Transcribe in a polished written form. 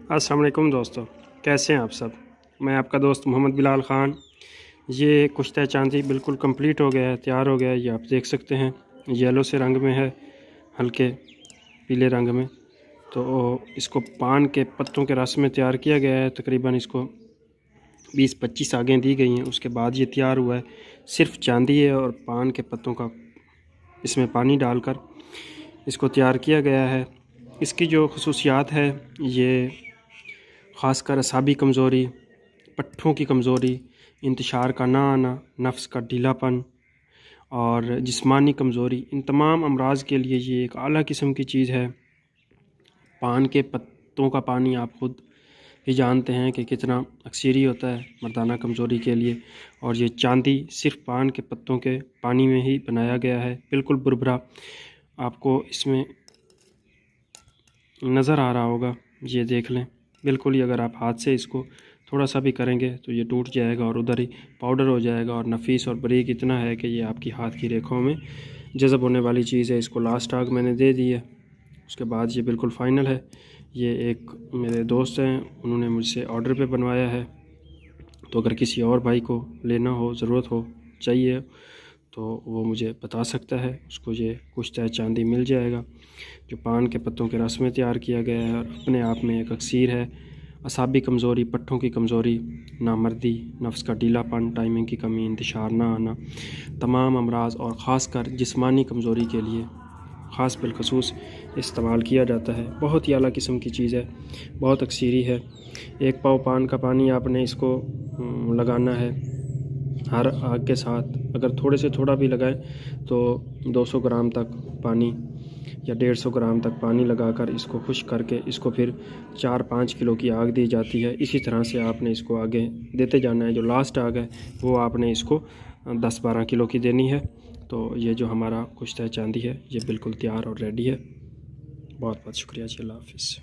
अस्सलाम वालेकुम दोस्तों, कैसे हैं आप सब। मैं आपका दोस्त मोहम्मद बिलाल ख़ान। ये कुश्ता चांदी बिल्कुल कंप्लीट हो गया है, तैयार हो गया है। ये आप देख सकते हैं येलो से रंग में है, हल्के पीले रंग में। तो इसको पान के पत्तों के रस में तैयार किया गया है। तकरीबन इसको 20-25 आगें दी गई हैं, उसके बाद ये तैयार हुआ है। सिर्फ चांदी है और पान के पत्तों का इसमें पानी डालकर इसको तैयार किया गया है। इसकी जो खसूसियात है, ये ख़ासकर असाबी कमज़ोरी, पट्ठों की कमज़ोरी, इंतशार का ना आना, नफ्स का ढीलापन और जिस्मानी कमज़ोरी, इन तमाम अमराज़ के लिए ये एक आला किस्म की चीज़ है। पान के पत्तों का पानी आप ख़ुद ही जानते हैं कि कितना अक्सीरी होता है मर्दाना कमज़ोरी के लिए। और ये चांदी सिर्फ पान के पत्तों के पानी में ही बनाया गया है, बिल्कुल बुरबरा। आपको इसमें नज़र आ रहा होगा, ये देख लें। बिल्कुल ही अगर आप हाथ से इसको थोड़ा सा भी करेंगे तो ये टूट जाएगा और उधर ही पाउडर हो जाएगा। और नफीस और बारीक इतना है कि ये आपकी हाथ की रेखाओं में जज़ब होने वाली चीज़ है। इसको लास्ट आग मैंने दे दी है, उसके बाद ये बिल्कुल फ़ाइनल है। ये एक मेरे दोस्त हैं, उन्होंने मुझसे ऑर्डर पे बनवाया है। तो अगर किसी और भाई को लेना हो, ज़रूरत हो, चाहिए, तो वो मुझे बता सकता है। उसको ये कुश्ता चांदी मिल जाएगा, जो पान के पत्तों के रस में तैयार किया गया है और अपने आप में एक अक्सीर है। असाबी कमज़ोरी, पट्ठों की कमज़ोरी, नामर्दी, नफ्स का ढीलापन, टाइमिंग की कमी, इंतशार ना आना, तमाम अमराज़ और ख़ासकर जिस्मानी कमज़ोरी के लिए ख़ास बिलखसूस इस्तेमाल किया जाता है। बहुत ही आला किस्म की चीज़ है, बहुत अक्सीरी है। 1 पाव पान का पानी आपने इसको लगाना है हर आग के साथ। अगर थोड़े से थोड़ा भी लगाएं तो 200 ग्राम तक पानी या 150 ग्राम तक पानी लगाकर इसको खुश्क करके इसको फिर 4-5 किलो की आग दी जाती है। इसी तरह से आपने इसको आगे देते जाना है। जो लास्ट आग है वो आपने इसको 10-12 किलो की देनी है। तो ये जो हमारा कुश्ता चांदी है, ये बिल्कुल तैयार और रेडी है। बहुत बहुत शुक्रिया जी, अल्लाह हाफ़िज़।